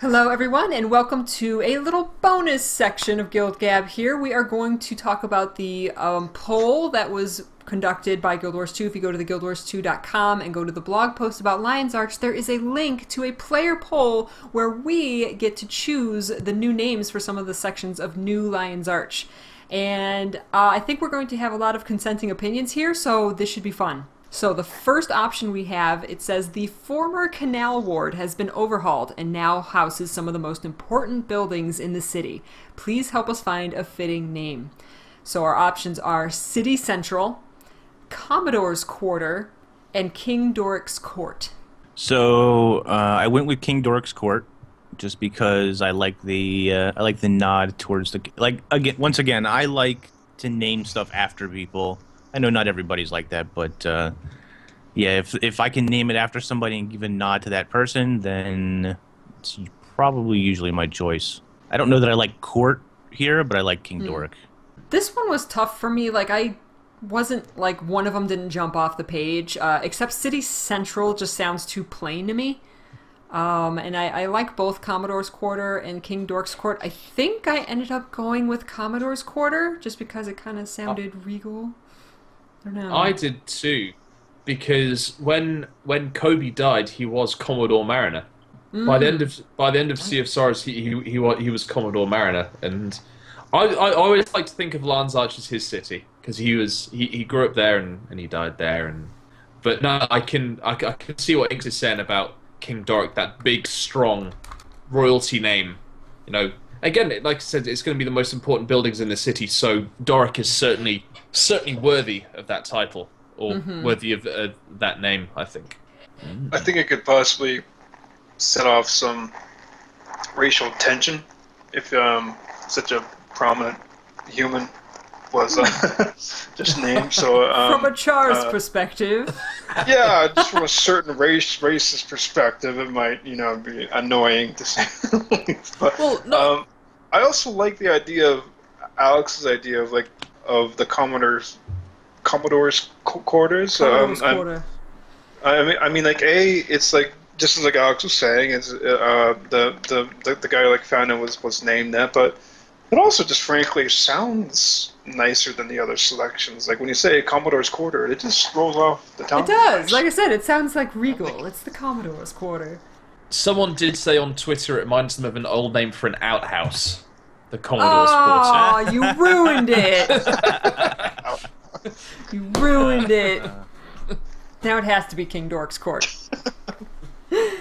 Hello everyone and welcome to a little bonus section of GuildGab here. We are going to talk about the poll that was conducted by Guild Wars 2. If you go to the guildwars2.com and go to the blog post about Lion's Arch, there is a link to a player poll where we get to choose the new names for some of the sections of New Lion's Arch. And I think we're going to have a lot of consenting opinions here, so this should be fun. So the first option we have, it says the former canal ward has been overhauled and now houses some of the most important buildings in the city. Please help us find a fitting name. So our options are City Central, Commodore's Quarter, and King Doric's Court. So I went with King Doric's Court just because I like the nod towards the once again I like to name stuff after people. I know not everybody's like that, but yeah, if I can name it after somebody and give a nod to that person, then it's probably usually my choice. I don't know that I like Court here, but I like King Doric. This one was tough for me. Like, I wasn't, like, one of them didn't jump off the page, except City Central just sounds too plain to me. And I like both Commodore's Quarter and King Doric's Court. I think I ended up going with Commodore's Quarter, just because it kind of sounded regal. I did too, because when Kobe died, he was Commodore Mariner. By the end of Sea of Sorrows, he was Commodore Mariner, and I always like to think of Lion's Arch as his city because he grew up there and he died there. But no, I can see what Inks is saying about King Doric, that big strong royalty name. You know, again, like I said, it's going to be the most important buildings in the city, so Doric is certainly worthy of that title, or worthy of that name, I think. I think it could possibly set off some racial tension if such a prominent human was just named. So from a Char's perspective, yeah, just from a certain racist perspective, it might be annoying to say. But well, no. I also like the idea of Alex's idea of the Commodore's quarters. Quarter. I mean, like it's like just as like Alex was saying, it's the guy found it was named that, but it also just frankly sounds nicer than the other selections. Like when you say Commodore's Quarter, it just rolls off the tongue. It does. Like I said, it sounds like regal. It's the Commodore's Quarter. Someone did say on Twitter it reminds them of an old name for an outhouse. The Commodore's Quarter. Oh, you ruined it! You ruined it. Now it has to be King Doric's Court.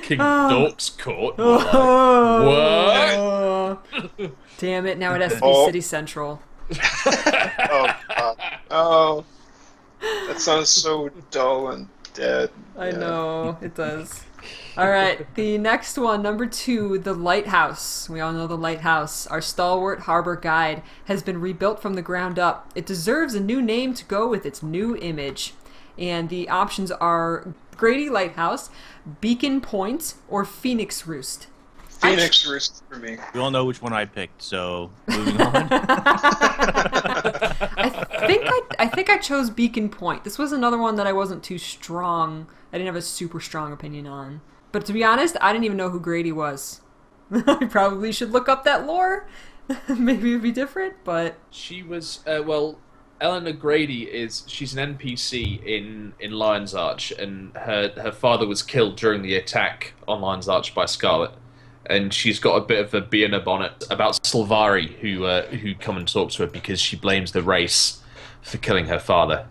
King Doric's Court? Oh. What? Damn it, now it has to be City Central. Oh, that sounds so dull and dead. I know, it does. Alright, the next one, number 2, the Lighthouse. We all know the Lighthouse. Our stalwart harbor guide has been rebuilt from the ground up. It deserves a new name to go with its new image. And the options are Grady Lighthouse, Beacon Point, or Phoenix Roost. Phoenix Roost for me. We all know which one I picked, so moving on. I think I chose Beacon Point. This was another one that I wasn't too strong. I didn't have a super strong opinion on. But to be honest, I didn't even know who Grady was. I probably should look up that lore. Maybe it'd be different, but... She was, well, Eleanor Grady she's an NPC in Lion's Arch, and her father was killed during the attack on Lion's Arch by Scarlet. And she's got a bit of a bee in her bonnet about Sylvari, who come and talk to her because she blames the race for killing her father.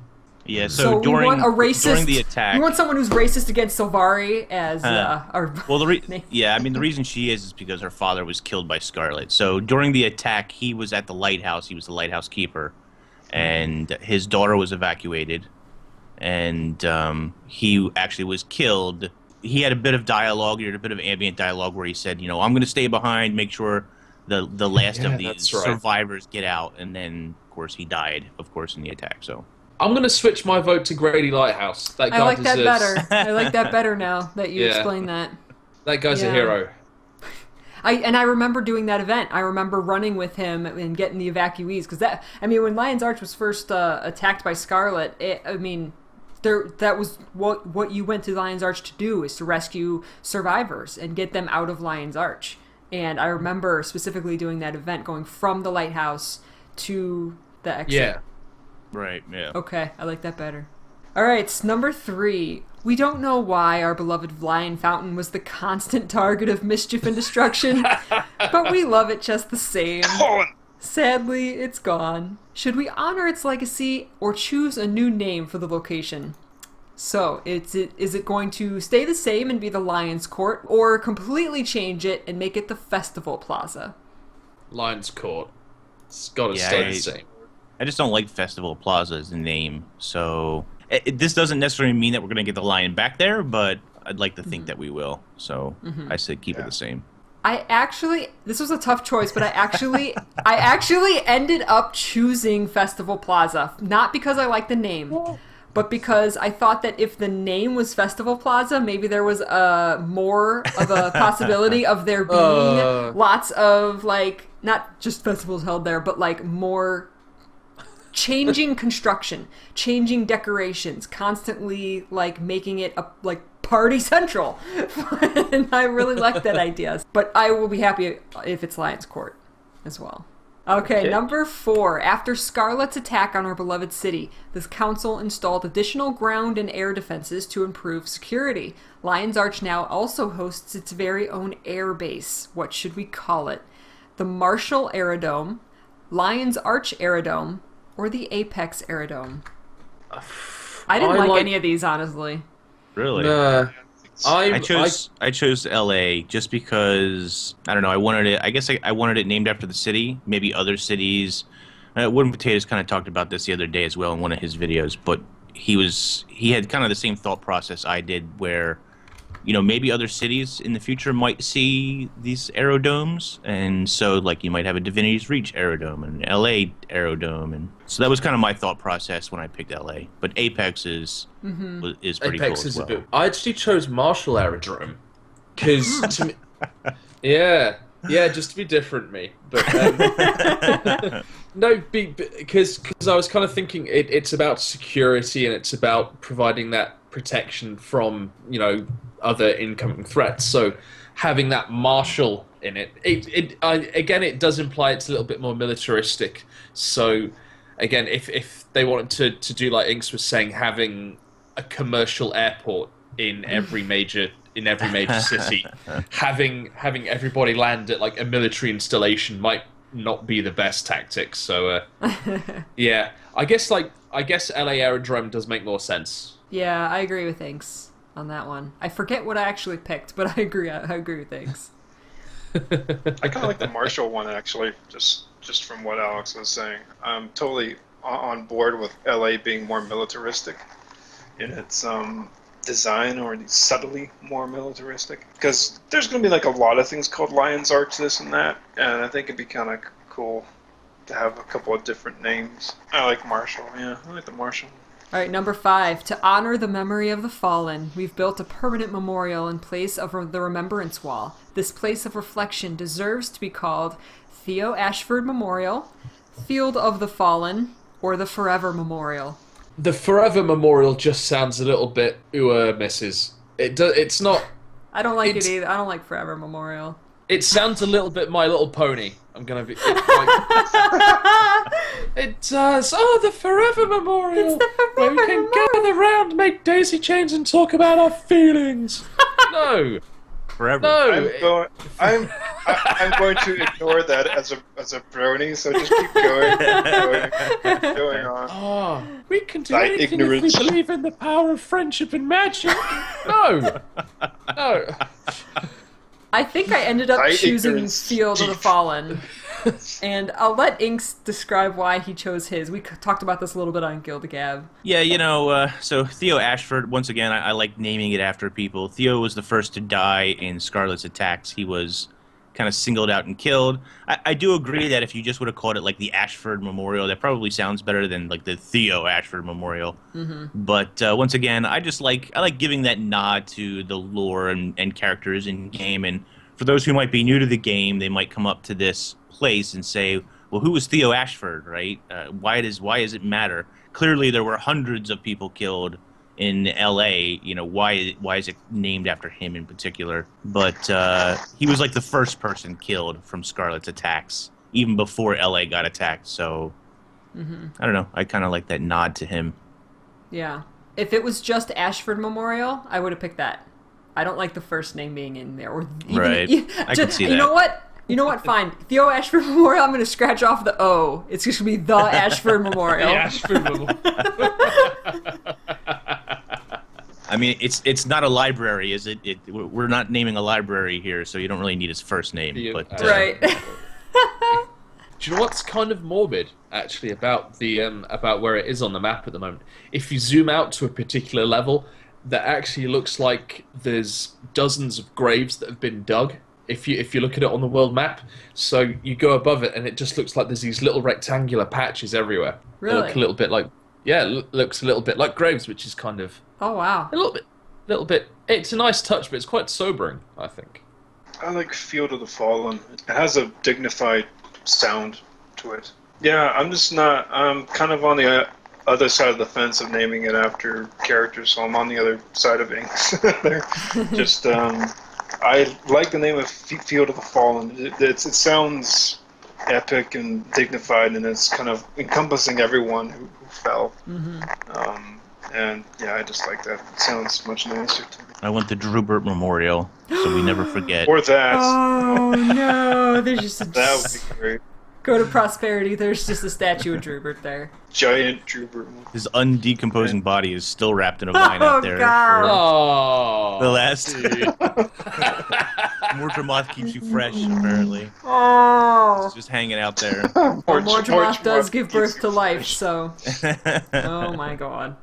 Yeah, so during the attack, we want someone who's racist against Sylvari as our. Well, the reason she is because her father was killed by Scarlet. So during the attack, he was at the lighthouse. He was the lighthouse keeper, and his daughter was evacuated, and he actually was killed. He had a bit of dialogue, a bit of ambient dialogue, where he said, "I'm going to stay behind, make sure the last of these survivors get out," and then, of course, he died, in the attack. So. I'm going to switch my vote to Grady Lighthouse. That guy I like that better. I like that better now that you explained that. That guy's a hero. I remember doing that event. I remember running with him and getting the evacuees. Because when Lion's Arch was first attacked by Scarlet, that was what you went to Lion's Arch to do, is to rescue survivors and get them out of Lion's Arch. And I remember specifically doing that event, going from the lighthouse to the exit. Yeah. Right, yeah. Okay, I like that better. Alright, number 3. We don't know why our beloved Lion Fountain was the constant target of mischief and destruction, but we love it just the same. Sadly, it's gone. Should we honor its legacy or choose a new name for the location? So, is it going to stay the same and be the Lion's Court, or completely change it and make it the Festival Plaza? Lion's Court. It's got to stay the same. I just don't like Festival Plaza as the name, so... this doesn't necessarily mean that we're going to get the lion back there, but I'd like to think that we will, so I said keep it the same. This was a tough choice, but I actually ended up choosing Festival Plaza, not because I like the name, but because I thought that if the name was Festival Plaza, maybe there was more of a possibility of there being lots of, like, not just festivals held there, but, like, more changing construction, changing decorations, constantly, like, making it, like, party central. And I really like that idea. But I will be happy if it's Lion's Court as well. Okay, number 4. After Scarlet's attack on our beloved city, this council installed additional ground and air defenses to improve security. Lion's Arch now also hosts its very own air base. What should we call it? The Marshall Aerodome, Lion's Arch Aerodome, or the Apex Aerodome? I didn't like any of these, honestly. Really? I chose LA just because I don't know. I wanted it. I guess I wanted it named after the city. Maybe other cities. Wooden Potatoes kind of talked about this the other day as well in one of his videos. But he had kind of the same thought process I did, where maybe other cities in the future might see these aerodomes, and so like you might have a Divinity's Reach aerodome and an LA aerodome, and so that was kind of my thought process when I picked LA. But Apex is pretty Apex cool is as well. I actually chose Marshall Aerodrome because to me, yeah, just to be different, me. But no, because I was kind of thinking it's about security and it's about providing that protection from other incoming threats. So having that Marshall in it, again, it does imply it's a little bit more militaristic. So again, if they wanted to do like Inks was saying, having a commercial airport in every major city, having everybody land at like a military installation might not be the best tactic. So yeah, I guess LA Aerodrome does make more sense. Yeah, I agree with Inks on that one. I forget what I actually picked, but I agree with Inks. I kind of like the Marshall one, actually, just from what Alex was saying. I'm totally on board with LA being more militaristic in its design, or subtly more militaristic. Because there's going to be like a lot of things called Lion's Arch, this and that, and I think it'd be kind of cool to have a couple of different names. I like Marshall, yeah, I like the Marshall. All right, number 5. To honor the memory of the fallen, we've built a permanent memorial in place of the Remembrance Wall. This place of reflection deserves to be called Theo Ashford Memorial, Field of the Fallen, or the Forever Memorial. The Forever Memorial just sounds a little bit misses. It's not. I don't like it either. I don't like Forever Memorial. It sounds a little bit My Little Pony. I'm gonna be. It does. Oh, the Forever Memorial. It's the Forever where we can gather round, make daisy chains, and talk about our feelings. No. Forever. No. I'm going to ignore that as a brony. So just keep going on. Oh, we can do anything if we believe in the power of friendship and magic. No. I think I ended up choosing Field of the Fallen. And I'll let Inks describe why he chose his. We talked about this a little bit on GuildGab. Yeah, so Theo Ashford, once again, I like naming it after people. Theo was the first to die in Scarlet's attacks. He was kind of singled out and killed. I do agree that if you just would have called it like the Ashford Memorial, that probably sounds better than like the Theo Ashford Memorial. But once again, I like giving that nod to the lore and characters in game. And for those who might be new to the game, they might come up to this place and say, well, who was Theo Ashford, right? Why does it matter? Clearly there were hundreds of people killed in L.A. You know, why is it named after him in particular? But he was like the first person killed from Scarlet's attacks, even before L.A. got attacked. So I don't know. I kind of like that nod to him. Yeah. If it was just Ashford Memorial, I would have picked that. I don't like the first name being in there. Or even, right. I can see that. You know what? Fine. Theo Ashford Memorial, I'm going to scratch off the O. It's just going to be the Ashford Memorial. The Ashford Memorial. I mean, it's not a library, is it? We're not naming a library here, so you don't really need his first name. But right. Do you know what's kind of morbid, actually, about the about where it is on the map at the moment? If you zoom out to a particular level, that actually looks like there's dozens of graves that have been dug. If you look at it on the world map, so you go above it, and it just looks like there's these little rectangular patches everywhere. Really? They look a little bit like looks a little bit like graves, which is kind of oh wow, a little bit. It's a nice touch, but it's quite sobering, I think. I like Field of the Fallen. It has a dignified sound to it. Yeah, I'm kind of on the other side of the fence of naming it after characters, so I'm on the other side of Inks there. Just I like the name of Field of the Fallen. It sounds epic and dignified, and it's kind of encompassing everyone who fell. And yeah, I just like that. It sounds much nicer to me. I want the Drubert Memorial, so we never forget. Or that. Oh no, there's just that would be great. Go to Prosperity, there's just a statue of Drubert there. Giant Drubert. His undecomposing body is still wrapped in a vine out there. God. For the last. Mortarmoth keeps you fresh, apparently. Oh. It's just hanging out there. Mortarmoth does give birth to life, so. Oh my god.